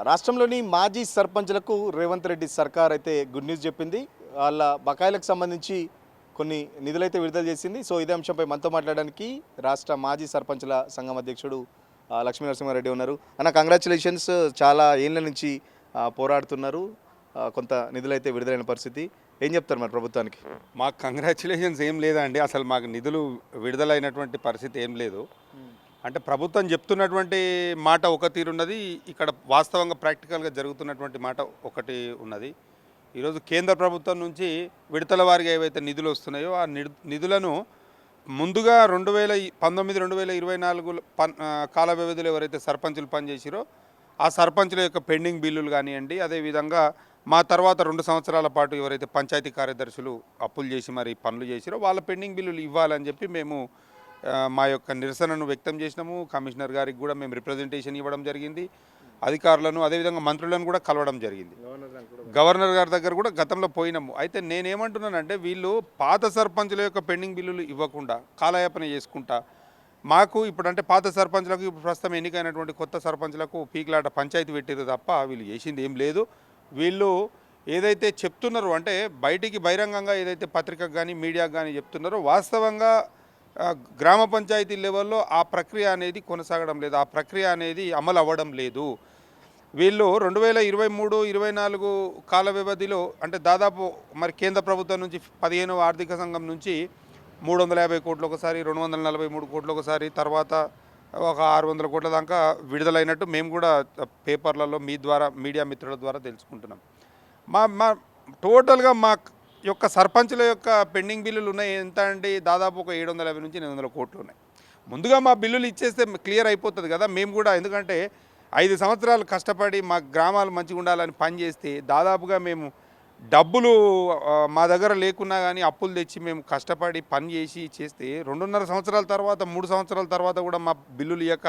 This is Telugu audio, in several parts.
రాష్ట్రంలోని మాజీ సర్పంచ్లకు రేవంత్ రెడ్డి సర్కార్ అయితే గుడ్ న్యూస్ చెప్పింది. వాళ్ళ బకాయిలకు సంబంధించి కొన్ని నిధులైతే విడుదల చేసింది. సో ఇదే అంశంపై మనతో మాట్లాడడానికి రాష్ట్ర మాజీ సర్పంచ్ల సంఘం అధ్యక్షుడు లక్ష్మీ నరసింహారెడ్డి ఉన్నారు. అన్న, కంగ్రాచులేషన్స్. చాలా ఏళ్ళ నుంచి పోరాడుతున్నారు. కొంత నిధులైతే విడుదలైన పరిస్థితి. ఏం చెప్తారు మరి ప్రభుత్వానికి? మాకు కంగ్రాచులేషన్స్ ఏం లేదండి. అసలు మాకు నిధులు విడుదలైనటువంటి పరిస్థితి ఏం లేదు. అంటే ప్రభుత్వం చెప్తున్నటువంటి మాట ఒక తీరున్నది, ఇక్కడ వాస్తవంగా ప్రాక్టికల్గా జరుగుతున్నటువంటి మాట ఒకటి ఉన్నది. ఈరోజు కేంద్ర ప్రభుత్వం నుంచి విడతల వారిగా ఏవైతే నిధులు వస్తున్నాయో ఆ నిధులను ముందుగా 2019, 2024 కాల వ్యవధిలో ఎవరైతే సర్పంచులు పనిచేసిరో ఆ సర్పంచుల యొక్క పెండింగ్ బిల్లులు కానివ్వండి, అదేవిధంగా మా తర్వాత 2 సంవత్సరాల పాటు ఎవరైతే పంచాయతీ కార్యదర్శులు అప్పులు చేసి మరి పనులు చేసిరో వాళ్ళ పెండింగ్ బిల్లులు ఇవ్వాలని చెప్పి మేము మా యొక్క నిరసనను వ్యక్తం చేసినాము. కమిషనర్ గారికి కూడా మేము రిప్రజెంటేషన్ ఇవ్వడం జరిగింది. అధికారులను అదేవిధంగా మంత్రులను కూడా కలవడం జరిగింది. గవర్నర్ గారి దగ్గర కూడా గతంలో పోయినాము. అయితే నేనేమంటున్నానంటే వీళ్ళు పాత సర్పంచుల యొక్క పెండింగ్ బిల్లులు ఇవ్వకుండా కాలయాపన చేసుకుంటా మాకు ఇప్పుడంటే పాత సర్పంచులకు ఇప్పుడు ప్రస్తుతం ఎన్నికైనటువంటి కొత్త సర్పంచులకు పీకిలాట పంచాయతీ పెట్టారు తప్ప వీళ్ళు చేసింది ఏం లేదు. వీళ్ళు ఏదైతే చెప్తున్నారో అంటే బయటికి బహిరంగంగా ఏదైతే పత్రికకు కానీ మీడియాకు కానీ చెప్తున్నారో వాస్తవంగా గ్రామ పంచాయతీ లెవెల్లో ఆ ప్రక్రియ అనేది కొనసాగడం లేదు, ఆ ప్రక్రియ అనేది అమలు అవ్వడం లేదు. వీళ్ళు 2023, 24 కాల వ్యవధిలో అంటే దాదాపు మరి కేంద్ర ప్రభుత్వం నుంచి 15వ ఆర్థిక సంఘం నుంచి 350 కోట్లు ఒకసారి, 243 కోట్లు ఒకసారి, తర్వాత ఒక 600 కోట్ల దాకా విడుదలైనట్టు మేము కూడా పేపర్లలో మీ ద్వారా మీడియా మిత్రుల ద్వారా తెలుసుకుంటున్నాం. మా టోటల్గా మా యొక్క సర్పంచుల యొక్క పెండింగ్ బిల్లులు ఉన్నాయి ఎంత అండి, దాదాపు ఒక 750 నుంచి 800 కోట్లు ఉన్నాయి. ముందుగా మా బిల్లులు ఇచ్చేస్తే క్లియర్ అయిపోతుంది కదా. మేము కూడా ఎందుకంటే 5 సంవత్సరాలు కష్టపడి మా గ్రామాలు మంచిగా ఉండాలని పనిచేస్తే దాదాపుగా మేము డబ్బులు మా దగ్గర లేకున్నా కానీ అప్పులు తెచ్చి మేము కష్టపడి పని చేస్తే 2.5 సంవత్సరాల తర్వాత 3 సంవత్సరాల తర్వాత కూడా మా బిల్లులు ఇవ్వక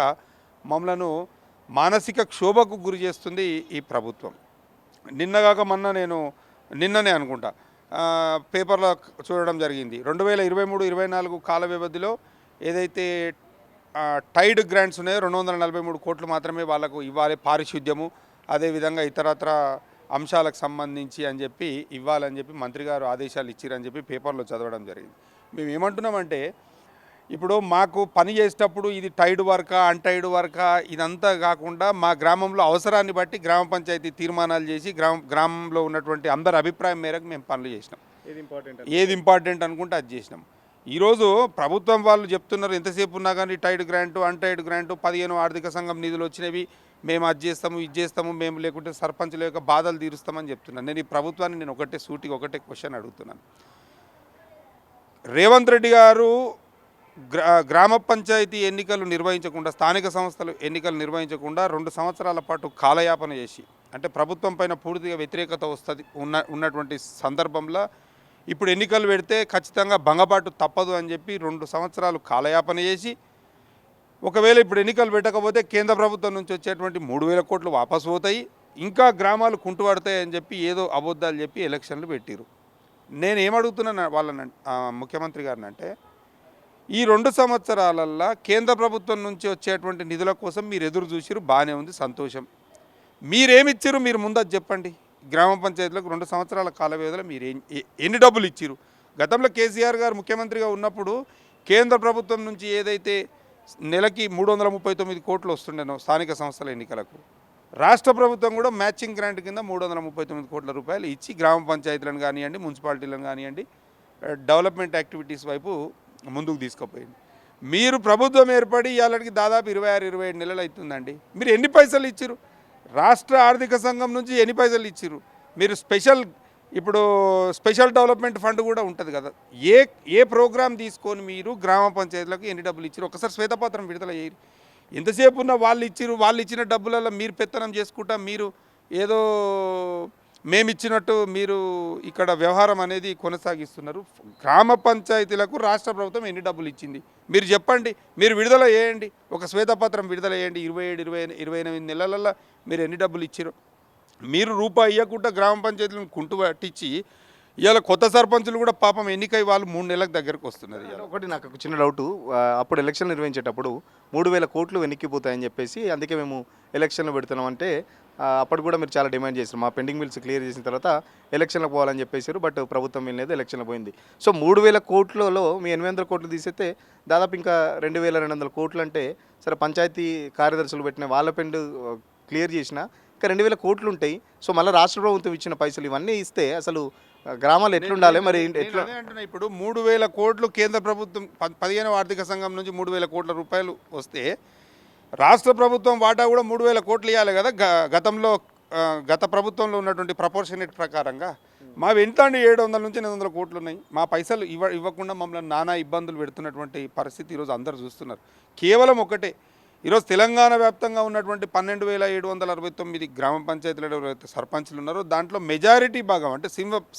మమ్మలను మానసిక క్షోభకు గురి చేస్తుంది ఈ ప్రభుత్వం. నిన్నగాక నిన్ననే అనుకుంటా పేపర్లో చూడడం జరిగింది. 2023, 24 కాల వ్యవధిలో ఏదైతే టైడ్ గ్రాంట్స్ ఉన్నాయో 243 కోట్లు మాత్రమే వాళ్ళకు ఇవ్వాలి, పారిశుద్ధ్యము అదేవిధంగా ఇతరత్ర అంశాలకు సంబంధించి అని చెప్పి ఇవ్వాలని చెప్పి మంత్రి గారు ఆదేశాలు ఇచ్చిరని చెప్పి పేపర్లో చదవడం జరిగింది. మేము ఏమంటున్నామంటే ఇప్పుడు మాకు పని చేసేటప్పుడు ఇది టైడ్ వర్కా అన్టైడ్ వర్కా ఇదంతా కాకుండా మా గ్రామంలో అవసరాన్ని బట్టి గ్రామ పంచాయతీ తీర్మానాలు చేసి గ్రామంలో ఉన్నటువంటి అందరి అభిప్రాయం మేరకు మేము పనులు చేసినాం. ఏది ఇంపార్టెంట్ అనుకుంటే అది చేసినాం. ఈరోజు ప్రభుత్వం వాళ్ళు చెప్తున్నారు ఎంతసేపు ఉన్నా కానీ టైడ్ గ్రాంటు అన్టైడ్ గ్రాంటు 15వ ఆర్థిక సంఘం నిధులు వచ్చినవి, మేము అది చేస్తాము ఇది చేస్తాము, మేము లేకుంటే సర్పంచుల యొక్క బాధలు తీరుస్తామని చెప్తున్నాను. నేను ఈ ప్రభుత్వాన్ని ఒకటే క్వశ్చన్ అడుగుతున్నాను. రేవంత్ రెడ్డి గారు గ్రామ పంచాయతీ ఎన్నికలు నిర్వహించకుండా, స్థానిక సంస్థలు ఎన్నికలు నిర్వహించకుండా 2 సంవత్సరాల పాటు కాలయాపన చేసి అంటే ప్రభుత్వం పైన పూర్తిగా వ్యతిరేకత వస్తుంది ఉన్నటువంటి సందర్భంలో ఇప్పుడు ఎన్నికలు పెడితే ఖచ్చితంగా భంగపాటు తప్పదు అని చెప్పి 2 సంవత్సరాలు కాలయాపన చేసి ఒకవేళ ఇప్పుడు ఎన్నికలు పెట్టకపోతే కేంద్ర ప్రభుత్వం నుంచి వచ్చేటువంటి 3,000 కోట్లు వాపసు పోతాయి, ఇంకా గ్రామాలు కుంటుపడతాయి అని చెప్పి ఏదో అబద్ధాలు చెప్పి ఎలక్షన్లు పెట్టిరు. నేను ఏమడుగుతున్నాను వాళ్ళని ముఖ్యమంత్రి గారిని అంటే ఈ 2 సంవత్సరాలల్లో కేంద్ర ప్రభుత్వం నుంచి వచ్చేటువంటి నిధుల కోసం మీరు ఎదురు చూసిరు, బాగానే ఉంది, సంతోషం. మీరేమిచ్చారు మీరు ముందు అది చెప్పండి. గ్రామ పంచాయతీలకు 2 సంవత్సరాల కాల వ్యవధిలో మీరు ఎన్ని డబ్బులు ఇచ్చిరు? గతంలో కేసీఆర్ గారు ముఖ్యమంత్రిగా ఉన్నప్పుడు కేంద్ర ప్రభుత్వం నుంచి ఏదైతే నెలకి 339 కోట్లు వస్తుండేనో స్థానిక సంస్థల ఎన్నికలకు, రాష్ట్ర ప్రభుత్వం కూడా మ్యాచింగ్ గ్రాంట్ కింద 339 కోట్ల రూపాయలు ఇచ్చి గ్రామ పంచాయతీలను కానివ్వండి, మున్సిపాలిటీలను కానివ్వండి, డెవలప్మెంట్ యాక్టివిటీస్ వైపు ముందుకు తీసుకుపోయింది. మీరు ప్రభుత్వం ఏర్పడి ఇవాళకి దాదాపు 26-27 నెలలు అవుతుందండి. మీరు ఎన్ని పైసలు ఇచ్చిరు? రాష్ట్ర ఆర్థిక సంఘం నుంచి ఎన్ని పైసలు ఇచ్చిరు? మీరు ఇప్పుడు స్పెషల్ డెవలప్మెంట్ ఫండ్ కూడా ఉంటుంది కదా, ఏ ప్రోగ్రామ్ తీసుకొని మీరు గ్రామ పంచాయతీలకు ఎన్ని డబ్బులు ఇచ్చిరు ఒకసారి శ్వేతపత్రం విడుదల చేయరు. ఎంతసేపు ఉన్న వాళ్ళు ఇచ్చిన డబ్బులలో మీరు పెత్తనం చేసుకుంటా మీరు ఏదో మేమిచ్చినట్టు మీరు ఇక్కడ వ్యవహారం అనేది కొనసాగిస్తున్నారు. గ్రామ పంచాయతీలకు రాష్ట్ర ప్రభుత్వం ఎన్ని డబ్బులు ఇచ్చింది మీరు చెప్పండి, మీరు విడుదల చేయండి, ఒక శ్వేతపత్రం విడుదల చేయండి. 27-28 నెలలలో మీరు ఎన్ని డబ్బులు ఇచ్చారు? మీరు రూపాయి ఇవ్వకుండా గ్రామ పంచాయతీలను కుంటు పట్టించి ఇవాళ కొత్త సర్పంచులు కూడా పాపం ఎన్నికై వాళ్ళు 3 నెలలకు దగ్గరకు వస్తున్నారు. ఒకటి నాకు ఒక చిన్న డౌటు, అప్పుడు ఎలక్షన్ నిర్వహించేటప్పుడు 3,000 కోట్లు వెనక్కిపోతాయని చెప్పేసి అందుకే మేము ఎలక్షన్లు పెడుతున్నాం అంటే అప్పుడు కూడా మీరు చాలా డిమాండ్ చేశారు, మా పెండింగ్ బిల్స్ క్లియర్ చేసిన తర్వాత ఎలక్షన్లకు పోవాలని చెప్పేసారు. బట్ ప్రభుత్వం వెళ్ళలేదు, ఎలక్షన్లకు పోయింది. సో 3,000 కోట్లలో మీ 800 కోట్లు తీసేస్తే దాదాపు ఇంకా 2,200 కోట్లు అంటే సరే పంచాయతీ కార్యదర్శులు పెట్టిన వాళ్ళ పెండు క్లియర్ చేసిన ఇంకా 2,000 కోట్లు ఉంటాయి. సో మళ్ళీ రాష్ట్ర ప్రభుత్వం ఇచ్చిన పైసలు ఇవన్నీ ఇస్తే అసలు గ్రామాలు ఎట్లుండాలి మరి ఎట్లా? అదే అంటున్నా, ఇప్పుడు 3,000 కోట్లు కేంద్ర ప్రభుత్వం 15వ ఆర్థిక సంఘం నుంచి 3,000 కోట్ల రూపాయలు వస్తే రాష్ట్ర ప్రభుత్వం వాటా కూడా 3,000 కోట్లు ఇవ్వాలి కదా. గతంలో గత ప్రభుత్వంలో ఉన్నటువంటి ప్రపోర్షనేట్ ప్రకారంగా మా ఎంత అండి 700 నుంచి 800 కోట్లు ఉన్నాయి. మా పైసలు ఇవ్వకుండా మమ్మల్ని నానా ఇబ్బందులు పెడుతున్నటువంటి పరిస్థితి ఈరోజు అందరూ చూస్తున్నారు. కేవలం ఒకటే, ఈరోజు తెలంగాణ వ్యాప్తంగా ఉన్నటువంటి 12,769 గ్రామ పంచాయతీలలో ఎవరైతే సర్పంచ్లు ఉన్నారో దాంట్లో మెజారిటీ భాగం అంటే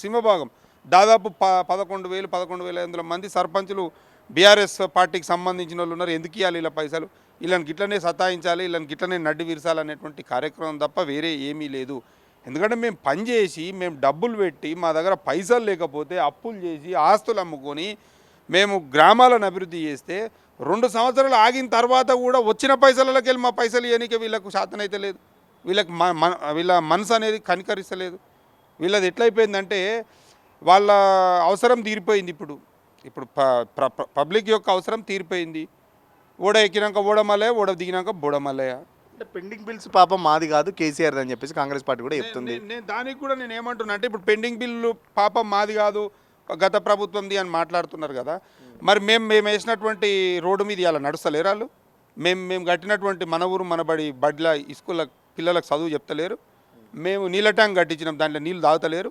సింహభాగం దాదాపు 11,500 మంది సర్పంచులు బీఆర్ఎస్ పార్టీకి సంబంధించిన వాళ్ళు ఉన్నారు. ఎందుకు ఇవ్వాలి ఇలా పైసలు, వీళ్ళని గిట్లనే సతాయించాలి, వీళ్ళని గిట్లనే నడ్డి విరసాలనేటువంటి కార్యక్రమం తప్ప వేరే ఏమీ లేదు. ఎందుకంటే మేము పని చేసి మేము డబ్బులు పెట్టి మా దగ్గర పైసలు లేకపోతే అప్పులు చేసి ఆస్తులు అమ్ముకొని మేము గ్రామాలను అభివృద్ధి చేస్తే 2 సంవత్సరాలు ఆగిన తర్వాత కూడా వచ్చిన పైసలకి వెళ్ళి మా పైసలు ఇవ్వనీకే వీళ్ళకు శాతనైతే లేదు. వీళ్ళకి వీళ్ళ మనసు అనేది కనికరిస్తలేదు. వీళ్ళది ఎట్లయిపోయిందంటే వాళ్ళ అవసరం తీరిపోయింది. ఇప్పుడు పబ్లిక్ యొక్క అవసరం తీరిపోయింది. ఓడ ఎక్కినాక ఓడమల్లయ్య, ఓడ దిగినాక బోడమల్లయ్య. అంటే పెండింగ్ బిల్స్ పాపం మాది కాదు కేసీఆర్ అని చెప్పేసి కాంగ్రెస్ పార్టీ కూడా చెప్తుంది. నేను దానికి కూడా నేను ఏమంటున్నా అంటే ఇప్పుడు పెండింగ్ బిల్లు పాపం మాది కాదు గత ప్రభుత్వంది అని మాట్లాడుతున్నారు కదా. మరి మేము వేసినటువంటి రోడ్డు మీద ఇలా నడుస్తలేరు వాళ్ళు. మేము కట్టినటువంటి మన ఊరు మనబడి బడిల స్కూళ్ళ పిల్లలకు చదువు చెప్తలేరు. మేము నీళ్ళ ట్యాంక్ కట్టించినాం, దాంట్లో నీళ్ళు తాగుతలేరు.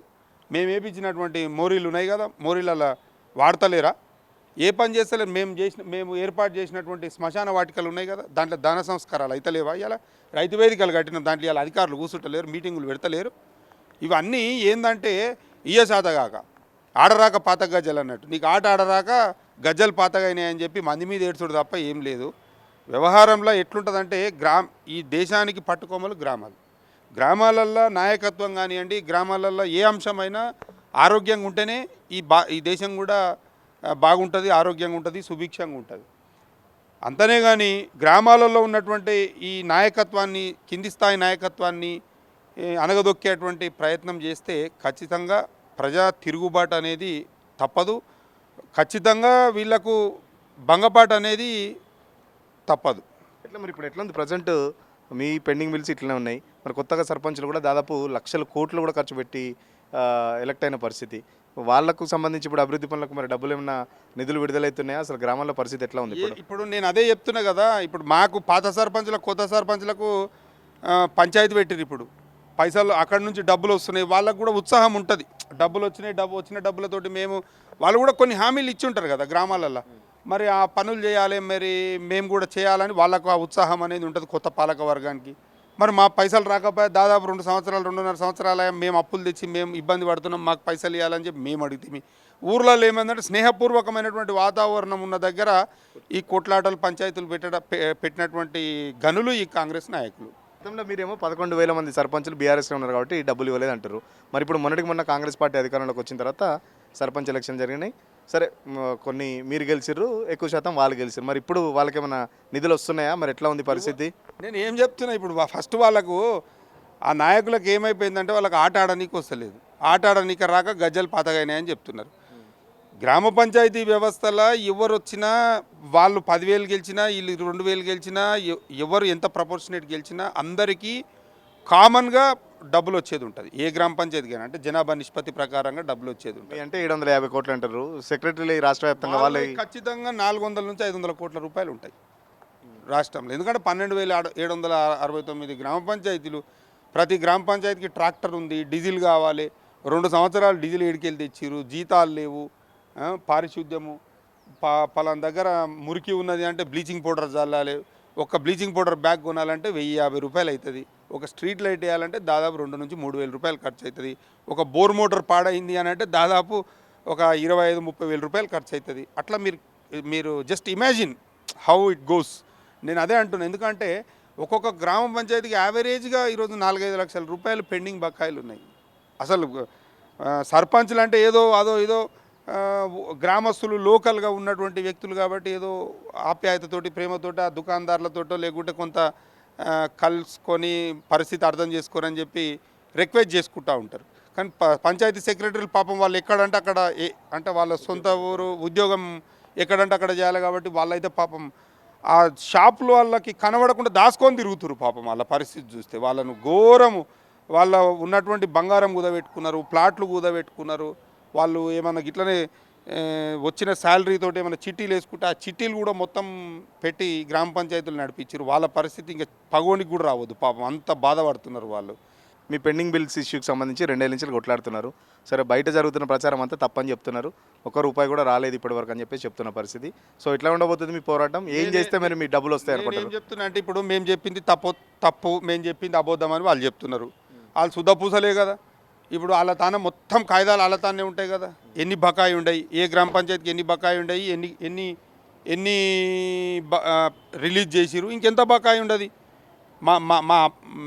మేము వేపించినటువంటి మోరీలు ఉన్నాయి కదా, మోరీలలో వాడతలేరా? ఏ పని చేస్తలేరు. మేము ఏర్పాటు చేసినటువంటి శ్మశాన వాటికలు ఉన్నాయి కదా, దాంట్లో దాన సంస్కారాలు అయితలేవా? ఇలా రైతు వేదికలు కట్టినాం, దాంట్లో ఇలా అధికారులు కూర్చుంటలేరు, మీటింగులు పెడతలేరు. ఇవన్నీ ఏంటంటే శాతగాక ఆడరాక పాత గజ్జలు అన్నట్టు. నీకు ఆట ఆడరాక గజ్జలు పాతగైనాయని చెప్పి మంది మీద ఏడ్చుడు తప్ప ఏం లేదు. వ్యవహారంలో ఎట్లుంటుందంటే ఈ దేశానికి పట్టుకోమలు గ్రామాలల్లో నాయకత్వం కానివ్వండి, గ్రామాలల్లో ఏ అంశమైనా ఆరోగ్యంగా ఉంటేనే ఈ దేశం కూడా బాగుంటుంది, ఆరోగ్యంగా ఉంటుంది, సుభిక్షంగా ఉంటుంది. అంతనే కానీ గ్రామాలలో ఉన్నటువంటి ఈ నాయకత్వాన్ని, కింది స్థాయి నాయకత్వాన్ని అణగదొక్కేటువంటి ప్రయత్నం చేస్తే ఖచ్చితంగా ప్రజా తిరుగుబాటు అనేది తప్పదు. ఖచ్చితంగా వీళ్లకు భంగపాటు అనేది తప్పదు. ఎట్లా మరి ఇప్పుడు ఎట్లా ఉంది ప్రజెంట్ మీ పెండింగ్ బిల్స్ ఇట్లనే ఉన్నాయి. మరి కొత్తగా సర్పంచులు కూడా దాదాపు లక్షల కోట్లు కూడా ఖర్చు పెట్టి ఎలక్ట్ అయిన పరిస్థితి. వాళ్ళకు సంబంధించి ఇప్పుడు అభివృద్ధి పనులకు మరి డబ్బులు ఏమైనా నిధులు విడుదలవుతున్నాయా? అసలు గ్రామాల్లో పరిస్థితి ఎట్లా ఉంది ఇప్పుడు? నేను అదే చెప్తున్నా కదా. ఇప్పుడు మాకు పాత సర్పంచులకు కొత్త సర్పంచులకు పంచాయతీ పెట్టిరు. ఇప్పుడు పైసలు అక్కడి నుంచి డబ్బులు వస్తున్నాయి, వాళ్ళకు కూడా ఉత్సాహం ఉంటుంది. డబ్బులు వచ్చిన డబ్బులతోటి వాళ్ళు కూడా కొన్ని హామీలు ఇచ్చి ఉంటారు కదా గ్రామాలల్లో. మరి ఆ పనులు చేయాలి, మరి మేము కూడా చేయాలని వాళ్ళకు ఆ ఉత్సాహం అనేది ఉంటుంది కొత్త పాలక వర్గానికి. మరి మా పైసలు రాకపోయా దాదాపు 2 సంవత్సరాలు 2.5 సంవత్సరాలు మేము అప్పులు తెచ్చి మేము ఇబ్బంది పడుతున్నాం, మాకు పైసలు ఇవ్వాలని చెప్పి మేము అడిగితే ఊర్లలో ఏమందంటే స్నేహపూర్వకమైనటువంటి వాతావరణం ఉన్న దగ్గర ఈ కొట్లాటలు పంచాయతీలు పెట్టినటువంటి గనులు ఈ కాంగ్రెస్ నాయకులు. గతంలో మీరేమో 11,000 మంది సర్పంచులు బీఆర్ఎస్లో ఉన్నారు కాబట్టి డబ్బులు ఇవ్వలేదు అంటారు. మరి ఇప్పుడు మొన్న కాంగ్రెస్ పార్టీ అధికారంలోకి వచ్చిన తర్వాత సర్పంచ్ ఎలక్షన్ జరిగినాయి. సరే కొన్ని మీరు గెలిచిర్రు, ఎక్కువ శాతం వాళ్ళు గెలిచారు. మరి ఇప్పుడు వాళ్ళకి ఏమైనా నిధులు వస్తున్నాయా? మరి ఎట్లా ఉంది పరిస్థితి? నేను ఏం చెప్తున్నా, ఇప్పుడు ఫస్ట్ వాళ్ళకు ఆ నాయకులకు ఏమైపోయిందంటే వాళ్ళకి ఆట ఆడనీకి వస్తలేదు. ఆట ఆడనీకి రాక గజ్జలు పాతగైనాయని చెప్తున్నారు. గ్రామ పంచాయతీ వ్యవస్థలో ఎవరు వచ్చినా వాళ్ళు 10,000 గెలిచినా వీళ్ళు 2,000 గెలిచినా ఎవరు ఎంత ప్రపోర్షనేట్ గెలిచినా అందరికీ కామన్గా డబ్బులు వచ్చేది ఉంటుంది. ఏ గ్రామ పంచాయతీ కానీ అంటే జనాభా నిష్పత్తి ప్రకారంగా డబ్బులు వచ్చేది ఉంటుంది. అంటే 750 కోట్లు అంటారు సెక్రటరీలు రాష్ట్ర వ్యాప్తంగా. వాళ్ళు ఖచ్చితంగా 400 నుంచి 500 కోట్ల రూపాయలు ఉంటాయి రాష్ట్రంలో. ఎందుకంటే 12,769 గ్రామ పంచాయతీలు, ప్రతి గ్రామ పంచాయతీకి ట్రాక్టర్ ఉంది, డీజిల్ కావాలి. 2 సంవత్సరాలు డీజిల్ ఏడికెళ్ళి తెచ్చిరు, జీతాలు లేవు, పారిశుద్ధ్యము పలానా దగ్గర మురికి ఉన్నది అంటే బ్లీచింగ్ పౌడర్ చల్లాలి. ఒక బ్లీచింగ్ పౌడర్ బ్యాగ్ కొనాలంటే 1,050 రూపాయలు అవుతుంది. ఒక స్ట్రీట్ లైట్ వేయాలంటే దాదాపు 2 నుంచి 3,000 రూపాయలు ఖర్చు అవుతుంది. ఒక బోర్ మోటార్ పాడైంది అని అంటే దాదాపు ఒక 25-30 వేల రూపాయలు ఖర్చు అవుతుంది. అట్లా మీరు just imagine how it goes. నేను అదే అంటున్నాను. ఎందుకంటే ఒక్కొక్క గ్రామ పంచాయతీకి యావరేజ్గా ఈరోజు 4-5 లక్షల రూపాయలు పెండింగ్ బకాయిలు ఉన్నాయి. అసలు సర్పంచ్లు అంటే ఏదో గ్రామస్తులు లోకల్గా ఉన్నటువంటి వ్యక్తులు కాబట్టి ఏదో ఆప్యాయతతోటి ప్రేమతోటి ఆ దుకాణదారులతోటో లేకుంటే కొంత కలుసుకొని పరిస్థితి అర్థం చేసుకోరని చెప్పి రిక్వెస్ట్ చేసుకుంటూ ఉంటారు. కానీ పంచాయతీ సెక్రటరీలు పాపం వాళ్ళు ఎక్కడంటే అక్కడ అంటే వాళ్ళ సొంత ఊరు ఉద్యోగం ఎక్కడంటే అక్కడ చేయాలి కాబట్టి వాళ్ళైతే పాపం ఆ షాపులు వాళ్ళకి కనబడకుండా దాచుకొని తిరుగుతురు. పాపం వాళ్ళ పరిస్థితి చూస్తే వాళ్ళను ఘోరము, వాళ్ళ ఉన్నటువంటి బంగారం కుదబెట్టుకున్నారు, ప్లాట్లు కుదబెట్టుకున్నారు. వాళ్ళు ఏమన్నా ఇట్లనే వచ్చిన శాలరీతోటి ఏమైనా చిట్టీలు వేసుకుంటే ఆ చిట్టీలు కూడా మొత్తం పెట్టి గ్రామ పంచాయతీలు నడిపించారు. వాళ్ళ పరిస్థితి ఇంకా పగోనికి కూడా రావద్దు పాపం, అంత బాధపడుతున్నారు వాళ్ళు. మీ పెండింగ్ బిల్స్ ఇష్యూకి సంబంధించి 2 ఏళ్ళ నుంచి కొట్లాడుతున్నారు. సరే, బయట జరుగుతున్న ప్రచారం అంతా తప్పని చెప్తున్నారు. ₹1 కూడా రాలేదు ఇప్పటివరకు అని చెప్పి చెప్తున్న పరిస్థితి. సో ఇట్లా ఉండబోతుంది మీ పోరాటం. ఏం చేస్తే మరి మీ డబ్బులు వస్తాయి అనుకుంటారు? ఏం చెప్తున్నా అంటే ఇప్పుడు మేము చెప్పింది తప్పు, మేము చెప్పింది అబద్ధం అని వాళ్ళు చెప్తున్నారు. వాళ్ళు శుద్ధపూసలే కదా. ఇప్పుడు వాళ్ళ తానే మొత్తం కాయిదాలు వాళ్ళ తానే ఉంటాయి కదా. ఎన్ని బకాయి ఉండయి, ఏ గ్రామ పంచాయతీకి ఎన్ని బకాయి ఉండయి, ఎన్ని రిలీజ్ చేసిరు, ఇంకెంత బకాయి ఉండదు.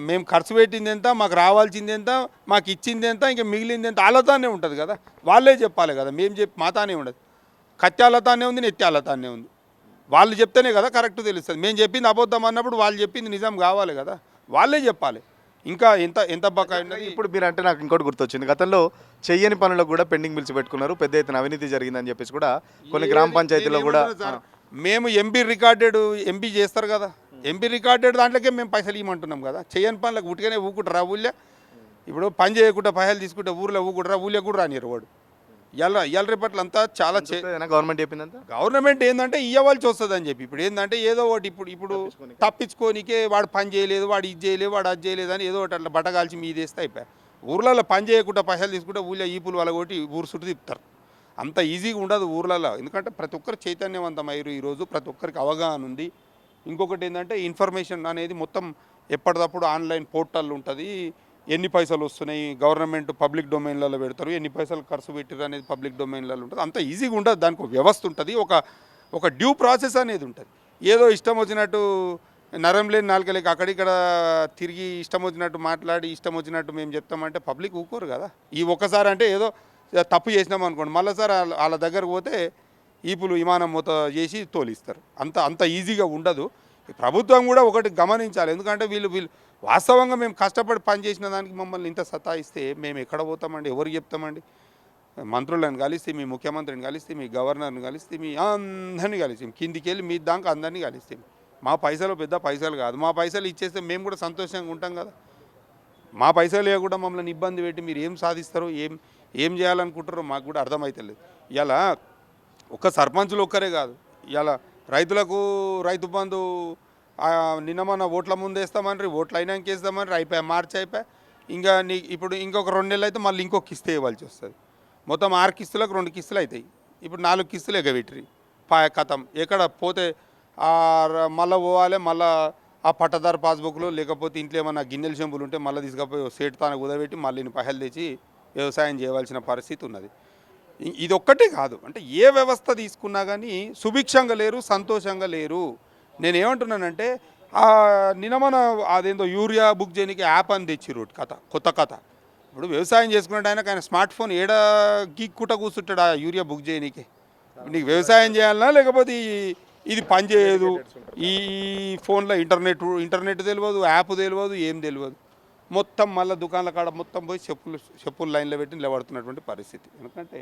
మేము ఖర్చు పెట్టింది ఎంత, మాకు రావాల్సింది ఎంత, మాకు ఇచ్చింది ఎంత, ఇంకా మిగిలింది ఎంత వాళ్ళతానే ఉంటుంది కదా. వాళ్ళే చెప్పాలి కదా. మేము చెప్పి మాతానే ఉండదు. కత్తి వాళ్ళతానే ఉంది, నెత్తి వాళ్ళతానే ఉంది. వాళ్ళు చెప్తేనే కదా కరెక్ట్ తెలుస్తుంది. మేము చెప్పింది అబద్ధం అన్నప్పుడు వాళ్ళు చెప్పింది నిజం కావాలి కదా. వాళ్ళే చెప్పాలి ఇంకా ఎంత బకాయి ఉన్నది. ఇప్పుడు మీరు అంటే నాకు ఇంకోటి గుర్తొచ్చింది. గతంలో చెయ్యని పనులకు కూడా పెండింగ్ బిల్స్ పెట్టుకున్నారు. పెద్ద ఎత్తున అవినీతి జరిగిందని చెప్పేసి కూడా కొన్ని గ్రామ పంచాయతీలో కూడా మేము ఎంపీ చేస్తారు కదా, ఎంపీ రికార్డెడ్ దాంట్లోకే మేము పైసలు ఇవ్వమంటున్నాం కదా. చెయ్యని పనులకు ఉట్టిగానే ఊకుంటారా ఊళ్ళో? ఇప్పుడు పని చేయకుండా పైసలు తీసుకుంటే ఊర్లో ఊకుంటారా? ఊళ్ళో కూడా రానిరు వాడు. ఇవాళ రేపట్ల అంతా చాలా గవర్నమెంట్ చెప్పిందంతా గవర్నమెంట్ ఏంటంటే ఇవ్వాల్సి వస్తుంది అని చెప్పి ఇప్పుడు ఏంటంటే ఏదో ఒకటి ఇప్పుడు తప్పించుకోనికే వాడు పని చేయలేదు, వాడు ఇది చేయలేదు, వాడు అది చేయలేదు అని ఏదో ఒకటి అట్లా బట్టగాల్చి మీదేస్తే అయిపోయి ఊర్లలో పని చేయకుండా పైసలు తీసుకుంటే ఊళ్ళో ఈపులు వాళ్ళ కొట్టి ఊరు చుట్టూ తిప్పుతారు. అంత ఈజీగా ఉండదు ఊర్లలో. ఎందుకంటే ప్రతి ఒక్కరు చైతన్యవంతమయ్యారు ఈరోజు, ప్రతి ఒక్కరికి అవగాహన ఉంది. ఇంకొకటి ఏంటంటే ఇన్ఫర్మేషన్ అనేది మొత్తం ఎప్పటికప్పుడు ఆన్లైన్ పోర్టల్ ఉంటుంది. ఎన్ని పైసలు వస్తున్నాయి గవర్నమెంట్ పబ్లిక్ డొమైన్లలో పెడతారు, ఎన్ని పైసలు ఖర్చు పెట్టారు అనేది పబ్లిక్ డొమైన్లలో ఉంటుంది. అంత ఈజీగా ఉండదు. దానికి ఒక వ్యవస్థ ఉంటుంది, ఒక డ్యూ ప్రాసెస్ అనేది ఉంటుంది. ఏదో ఇష్టం వచ్చినట్టు నరం లేని నాలుకలేక అక్కడిక్కడ తిరిగి ఇష్టం వచ్చినట్టు మాట్లాడి ఇష్టం వచ్చినట్టు మేము చెప్తామంటే పబ్లిక్ ఊరుకోరు కదా. ఈ ఒక్కసారి అంటే ఏదో తప్పు చేసినాం అనుకోండి, మళ్ళీసారి వాళ్ళ దగ్గరకు పోతే ఈపులు విమానం మూత చేసి తోలిస్తారు. అంత ఈజీగా ఉండదు. ప్రభుత్వం కూడా ఒకటి గమనించాలి. ఎందుకంటే వీళ్ళు వాస్తవంగా మేము కష్టపడి పనిచేసిన దానికి మమ్మల్ని ఇంత సతాయిస్తే మేము ఎక్కడ పోతామండి, ఎవరికి చెప్తామండి? మంత్రులను కలిస్తే, మీ ముఖ్యమంత్రిని కలిస్తే, మీ గవర్నర్ని కలిస్తే, మీ అందరినీ కలిస్తే, కిందికి వెళ్ళి మీ దాకా అందరినీ కలిస్తే, మా పైసలు పెద్ద పైసలు కాదు. మా పైసలు ఇచ్చేస్తే మేము కూడా సంతోషంగా ఉంటాం కదా. మా పైసలు లేకుండా మమ్మల్ని ఇబ్బంది పెట్టి మీరు ఏం సాధిస్తారో ఏం చేయాలనుకుంటారో మాకు కూడా అర్థమవుతలేదు. ఇలా ఒక్క సర్పంచులు ఒక్కరే కాదు, ఇలా రైతులకు రైతు బంధు నిన్న మన ఓట్ల ముందు వేస్తామని, ఓట్లు అయినాక వేస్తామని అయిపోయా, మార్చి అయిపోయా. ఇంకా ఇప్పుడు ఇంకొక 2 నెలలు అయితే మళ్ళీ ఇంకొక కిస్తు ఇవ్వాల్సి వస్తుంది. మొత్తం 6 కిస్తులకు 2 కిస్తులు అవుతాయి. ఇప్పుడు 4 కిస్తులు ఎగబెట్టిరి కథం. ఎక్కడ పోతే మళ్ళీ పోవాలి, మళ్ళీ ఆ పట్టదారు పాస్బుక్లు లేకపోతే ఇంట్లో ఏమన్నా గిన్నెల చెంబులు ఉంటే మళ్ళీ తీసుకపోయి సేటు తాను కుదబెట్టి మళ్ళీ పైసలు తెచ్చి వ్యవసాయం చేయవలసిన పరిస్థితి ఉన్నది. ఇది ఒక్కటే కాదు, అంటే ఏ వ్యవస్థ తీసుకున్నా కానీ సుభిక్షంగా లేరు, సంతోషంగా లేరు. నేనేమంటున్నానంటే నిన్న మన అదేందో యూరియా బుక్ చేయడానికి యాప్ అని తెచ్చిరు కొత్త కథ. ఇప్పుడు వ్యవసాయం చేసుకున్నట్టు ఆయన స్మార్ట్ ఫోన్ ఏడా గీక్కుట కూర్చుంటాడు ఆ యూరియా బుక్ చేయడానికి. నీకు వ్యవసాయం చేయాలన్నా లేకపోతే ఇది పని చేయదు. ఈ ఫోన్లో ఇంటర్నెట్ తెలియదు, యాప్ తెలియదు, ఏం తెలియదు. మొత్తం మళ్ళీ దుకాణాల కాడ మొత్తం పోయి చెప్పులు లైన్లో పెట్టి నిలబడుతున్నటువంటి పరిస్థితి. ఎందుకంటే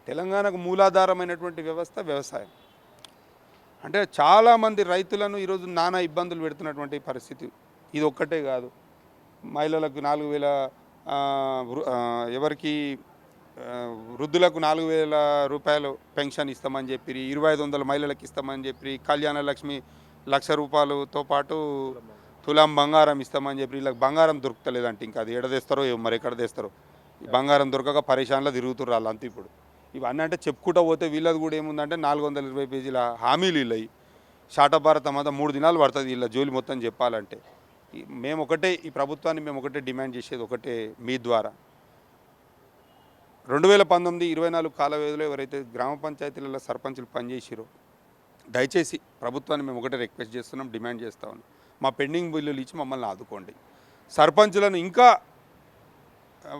తెలంగాణకు మూలాధారమైనటువంటి వ్యవస్థ వ్యవసాయం. అంటే చాలామంది రైతులను ఈరోజు నానా ఇబ్బందులు పెడుతున్నటువంటి పరిస్థితి. ఇది ఒక్కటే కాదు, మహిళలకు 4,000 ఎవరికి వృద్ధులకు 4,000 రూపాయలు పెన్షన్ ఇస్తామని చెప్పి, 2,500 మహిళలకు ఇస్తామని చెప్పి, కళ్యాణ లక్ష్మి ₹1,00,000తో పాటు తులాం బంగారం ఇస్తామని చెప్పి, వీళ్ళకి బంగారం దొరుకుతలేదంటే ఇంకా అది ఎక్కడ మరి ఎక్కడ తెస్తారో. ఈ బంగారం దొరకక పరేషాన్లో తిరుగుతున్నారు వాళ్ళంతా. ఇప్పుడు ఇవన్నీ అంటే చెప్పుకుంటూ పోతే వీళ్ళది కూడా ఏముందంటే 420 పేజీల హామీలు వీళ్ళవి. శాట భారతం అంతా 3 దినాలు పడుతుంది వీళ్ళ జోలి మొత్తం చెప్పాలంటే. మేము ఒకటే, ఈ ప్రభుత్వాన్ని మేము ఒకటే డిమాండ్ చేసేది ఒకటే మీ ద్వారా, 2019-24 కాల వ్యవధిలో ఎవరైతే గ్రామ పంచాయతీలలో సర్పంచులు పనిచేసిరో దయచేసి ప్రభుత్వాన్ని మేము ఒకటే రిక్వెస్ట్ చేస్తున్నాం, డిమాండ్ చేస్తా ఉన్నాం. మా పెండింగ్ బిల్లులు ఇచ్చి మమ్మల్ని ఆదుకోండి. సర్పంచులను ఇంకా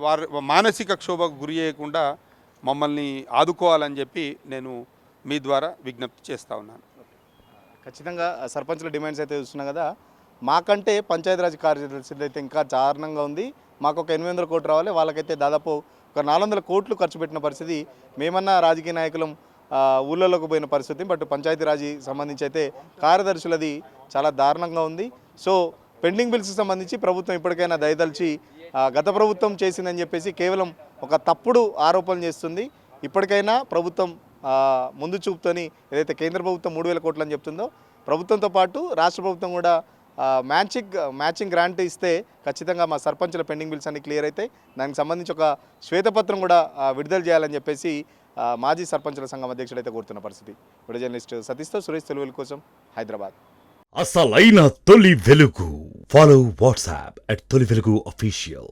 వారి మానసిక క్షోభకు గురి చేయకుండా మమ్మల్ని ఆదుకోవాలని చెప్పి నేను మీ ద్వారా విజ్ఞప్తి చేస్తూ ఉన్నాను. ఖచ్చితంగా సర్పంచుల డిమాండ్స్ అయితే చూస్తున్నాం కదా. మాకంటే పంచాయతీరాజ్ కార్యదర్శి అయితే ఇంకా దారుణంగా ఉంది. మాకు ఒక 800 కోట్లు రావాలి, వాళ్ళకైతే దాదాపు ఒక 400 కోట్లు ఖర్చు పెట్టిన పరిస్థితి. మేమన్నా రాజకీయ నాయకులం ఊళ్ళలోకి పోయిన పరిస్థితి, బట్ పంచాయతీరాజీ సంబంధించి అయితే కార్యదర్శులది చాలా దారుణంగా ఉంది. సో పెండింగ్ బిల్స్కి సంబంధించి ప్రభుత్వం ఇప్పటికైనా దయదలిచి గత ప్రభుత్వం చేసిందని చెప్పేసి కేవలం ఒక తప్పుడు ఆరోపణలు చేస్తుంది. ఇప్పటికైనా ప్రభుత్వం ముందు చూపుతోని ఏదైతే కేంద్ర ప్రభుత్వం 3000 కోట్లు అని చెప్తుందో, ప్రభుత్వంతో పాటు రాష్ట్ర ప్రభుత్వం కూడా మ్యాచింగ్ గ్రాంట్ ఇస్తే ఖచ్చితంగా మా సర్పంచుల పెండింగ్ బిల్స్ అన్ని క్లియర్ అయితే దానికి సంబంధించి ఒక శ్వేతపత్రం కూడా విడుదల చేయాలని చెప్పేసి మాజీ సర్పంచుల సంఘం అధ్యక్షుడు అయితే కోరుతున్న పరిస్థితి. వీడియో జర్నలిస్ట్ సతీష్తో సురేష్, తెలుగు కోసం, హైదరాబాద్. అసలైన తొలి వెలుగు. ఫాలో వాట్సాప్ @తొలి వెలుగు అఫీషియల్.